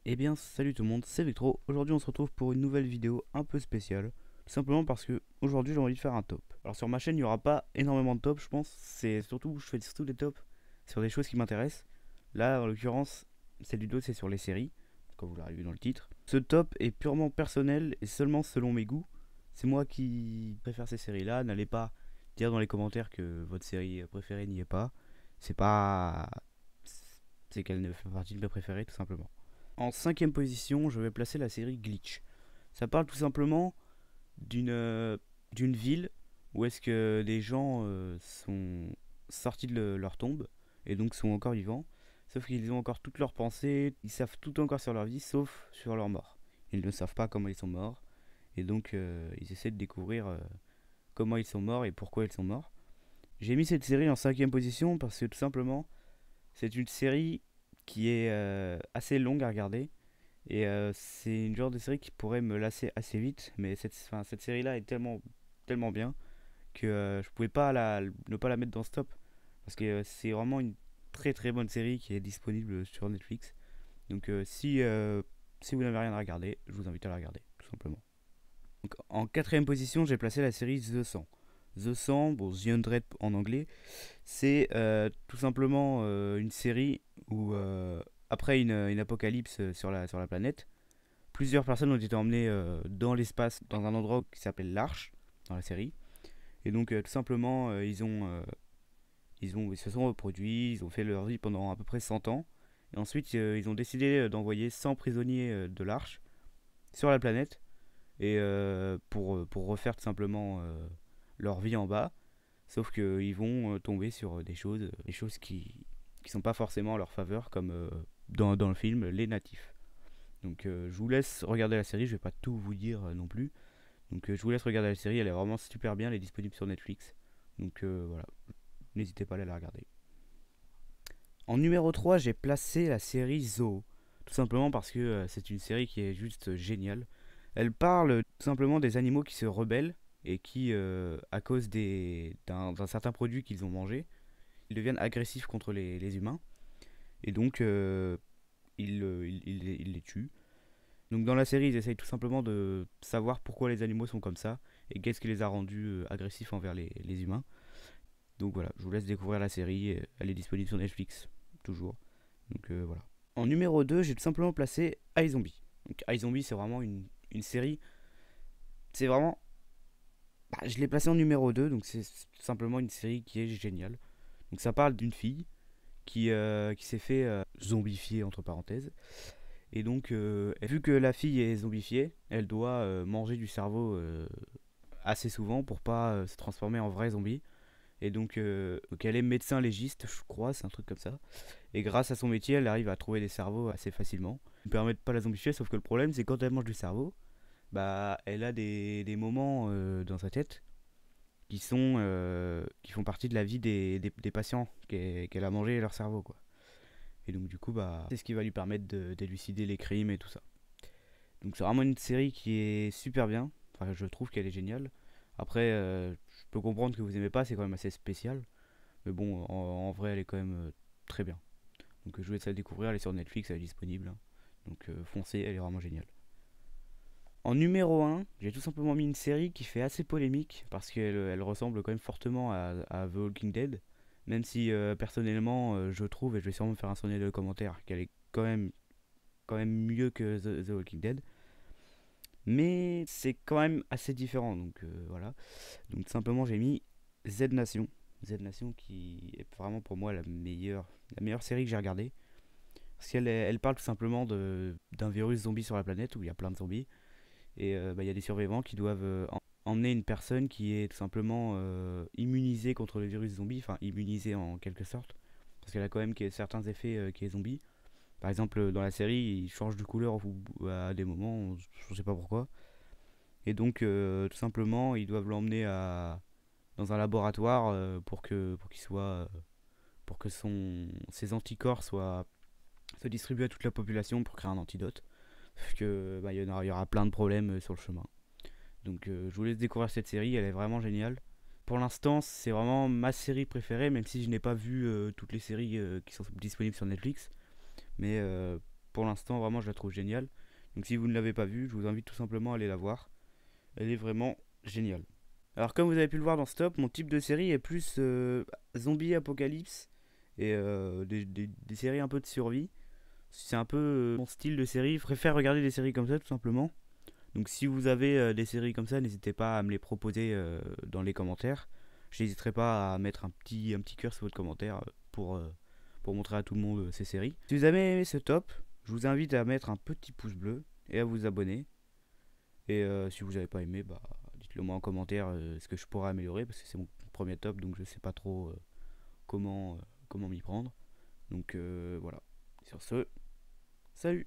Eh bien, salut tout le monde, c'est Victro. Aujourd'hui, on se retrouve pour une nouvelle vidéo un peu spéciale. Tout simplement parce que aujourd'hui, j'ai envie de faire un top. Alors, sur ma chaîne, il n'y aura pas énormément de tops, je pense. C'est surtout, je fais surtout des tops sur des choses qui m'intéressent. Là, en l'occurrence, cette vidéo, c'est sur les séries, comme vous l'avez vu dans le titre. Ce top est purement personnel et seulement selon mes goûts. C'est moi qui préfère ces séries-là. N'allez pas dire dans les commentaires que votre série préférée n'y est pas. C'est pas. C'est qu'elle ne fait pas partie de mes préférées, tout simplement. En cinquième position, je vais placer la série Glitch. Ça parle tout simplement d'une ville où est-ce que des gens sont sortis de leur tombe et donc sont encore vivants. Sauf qu'ils ont encore toutes leurs pensées, ils savent tout encore sur leur vie, sauf sur leur mort. Ils ne savent pas comment ils sont morts et donc ils essaient de découvrir comment ils sont morts et pourquoi ils sont morts. J'ai mis cette série en cinquième position parce que tout simplement c'est une série qui est assez longue à regarder et c'est une genre de série qui pourrait me lasser assez vite, mais cette série-là est tellement bien que je pouvais pas ne pas la mettre dans ce top. Parce que c'est vraiment une très bonne série qui est disponible sur Netflix. Donc si vous n'avez rien à regarder, je vous invite à la regarder, tout simplement. Donc, en quatrième position, j'ai placé la série The 100. The 100, bon, The 100 en anglais, c'est tout simplement une série où, après une apocalypse sur la planète, plusieurs personnes ont été emmenées dans l'espace, dans un endroit qui s'appelle l'Arche, dans la série. Et donc, tout simplement, ils se sont reproduits, ils ont fait leur vie pendant à peu près 100 ans. Et ensuite, ils ont décidé d'envoyer 100 prisonniers de l'Arche sur la planète et pour refaire tout simplement leur vie en bas. Sauf qu'ils vont tomber sur des choses qui sont pas forcément à leur faveur, comme dans le film Les Natifs. Donc je vous laisse regarder la série, je vais pas tout vous dire non plus. Donc je vous laisse regarder la série, elle est vraiment super bien, elle est disponible sur Netflix. Donc voilà, n'hésitez pas à aller la regarder. En numéro 3, j'ai placé la série Zoo. Tout simplement parce que c'est une série qui est juste géniale. Elle parle tout simplement des animaux qui se rebellent et qui, à cause d'un certain produit qu'ils ont mangé, ils deviennent agressifs contre les humains. Et donc, ils les tuent. Donc dans la série, ils essayent tout simplement de savoir pourquoi les animaux sont comme ça et qu'est-ce qui les a rendus agressifs envers les humains. Donc voilà, je vous laisse découvrir la série, elle est disponible sur Netflix, toujours. Donc voilà. En numéro 2, j'ai tout simplement placé iZombie. Donc iZombie, c'est vraiment une série, c'est vraiment... Bah, je l'ai placé en numéro 2, donc c'est tout simplement une série qui est géniale. Donc ça parle d'une fille qui s'est fait zombifier, entre parenthèses. Et donc, vu que la fille est zombifiée, elle doit manger du cerveau assez souvent pour pas se transformer en vrai zombie. Et donc elle est médecin légiste, je crois, c'est un truc comme ça. Et grâce à son métier, elle arrive à trouver des cerveaux assez facilement. Ils ne permettent pas de la zombifier, sauf que le problème, c'est quand elle mange du cerveau, bah, elle a des moments dans sa tête qui font partie de la vie des patients qu'elle a mangé leur cerveau, quoi. Et donc, du coup, bah, c'est ce qui va lui permettre d'élucider les crimes et tout ça. Donc c'est vraiment une série qui est super bien. Enfin, je trouve qu'elle est géniale. Après, je peux comprendre que vous aimez pas, c'est quand même assez spécial. Mais bon, en vrai, elle est quand même très bien. Donc je vous laisse la découvrir, elle est sur Netflix, elle est disponible, hein. Donc foncez, elle est vraiment géniale. En numéro un, j'ai tout simplement mis une série qui fait assez polémique parce qu'elle ressemble quand même fortement à The Walking Dead. Même si personnellement, je trouve, et je vais sûrement me faire un sonnet de commentaires, qu'elle est quand même mieux que The Walking Dead. Mais c'est quand même assez différent, donc voilà. Donc simplement j'ai mis Z Nation. Z Nation qui est vraiment pour moi la meilleure série que j'ai regardée. Parce elle parle tout simplement d'un virus zombie sur la planète où il y a plein de zombies. Et bah, il y a des survivants qui doivent emmener une personne qui est tout simplement immunisée contre le virus zombie, enfin immunisée en quelque sorte. Parce qu'elle a quand même certains effets qui est zombie. Par exemple, dans la série, il change de couleur à des moments, je sais pas pourquoi. Et donc, tout simplement, ils doivent l'emmener dans un laboratoire pour que ses anticorps se distribuent à toute la population pour créer un antidote. Parce que bah, il y aura plein de problèmes sur le chemin. Donc, je vous laisse découvrir cette série, elle est vraiment géniale. Pour l'instant, c'est vraiment ma série préférée, même si je n'ai pas vu toutes les séries qui sont disponibles sur Netflix. Mais pour l'instant, vraiment, je la trouve géniale. Donc si vous ne l'avez pas vue, je vous invite tout simplement à aller la voir. Elle est vraiment géniale. Alors comme vous avez pu le voir dans ce top, mon type de série est plus zombie apocalypse et des séries un peu de survie. C'est un peu mon style de série. Je préfère regarder des séries comme ça tout simplement. Donc si vous avez des séries comme ça, n'hésitez pas à me les proposer dans les commentaires. Je n'hésiterai pas à mettre un petit cœur sur votre commentaire pour montrer à tout le monde ces séries. Si vous avez aimé ce top, je vous invite à mettre un petit pouce bleu et à vous abonner. Et si vous n'avez pas aimé, bah, dites-le moi en commentaire ce que je pourrais améliorer parce que c'est mon premier top donc je sais pas trop comment m'y prendre. Donc voilà. Sur ce, salut!